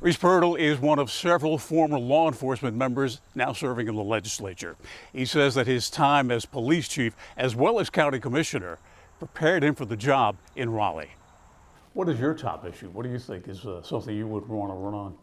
Reese Pirtle is one of several former law enforcement members now serving in the legislature. He says that his time as police chief as well as county commissioner prepared him for the job in Raleigh. What is your top issue? What do you think is something you would want to run on?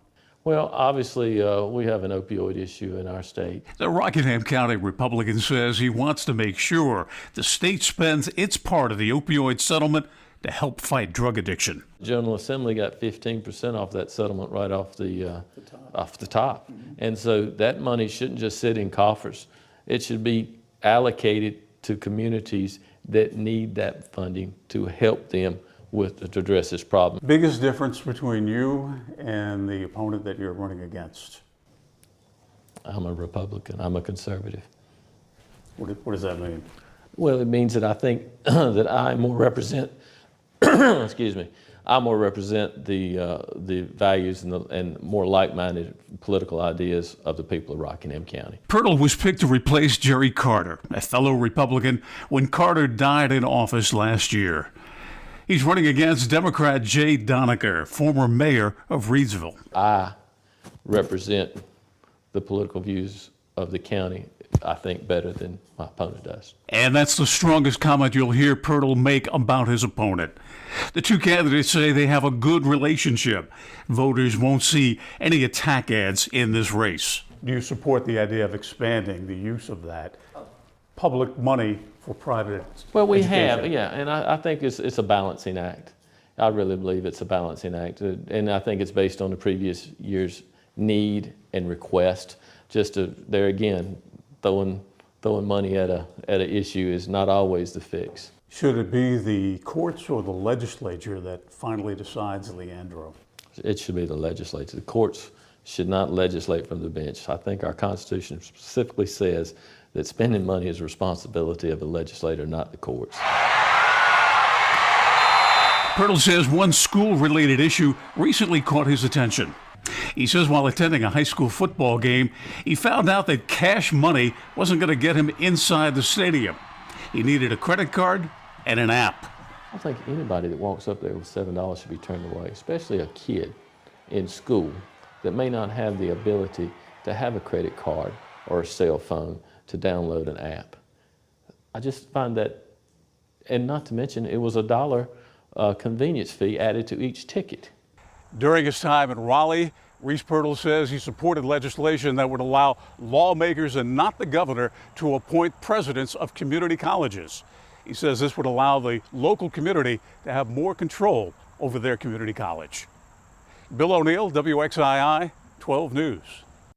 Well, obviously, we have an opioid issue in our state. The Rockingham County Republican says he wants to make sure the state spends its part of the opioid settlement to help fight drug addiction. The General Assembly got 15% off that settlement right off the top. And so that money shouldn't just sit in coffers. It should be allocated to communities that need that funding to help them to address this problem. Biggest difference between you and the opponent that you're running against? I'm a Republican. I'm a conservative. What does that mean? Well, it means that I think that I more represent, excuse me, I more represent the values and more like-minded political ideas of the people of Rockingham County. Pirtle was picked to replace Jerry Carter, a fellow Republican, when Carter died in office last year. He's running against Democrat Jay Doniger, former mayor of Reidsville. I represent the political views of the county, I think, better than my opponent does. And that's the strongest comment you'll hear Pirtle make about his opponent. The two candidates say they have a good relationship. Voters won't see any attack ads in this race. Do you support the idea of expanding the use of that public money for private Well, we education? have, yeah, and I think it's a balancing act. I really believe it's a balancing act, and I think it's based on the previous year's need and request. Just to, there again, throwing money at an issue is not always the fix. Should it be the courts or the legislature that finally decides, Leandro? It should be the legislature. The courts should not legislate from the bench. I think our Constitution specifically says that spending money is a responsibility of the legislator, not the courts. Pirtle says one school-related issue recently caught his attention. He says while attending a high school football game, he found out that cash money wasn't going to get him inside the stadium. He needed a credit card and an app. I think anybody that walks up there with $7 should be turned away, especially a kid in school that may not have the ability to have a credit card or a cell phone to download an app. I just find that, and not to mention, it was $1 convenience fee added to each ticket. During his time in Raleigh, Reese Pirtle says he supported legislation that would allow lawmakers and not the governor to appoint presidents of community colleges. He says this would allow the local community to have more control over their community college. Bill O'Neill, WXII 12 News.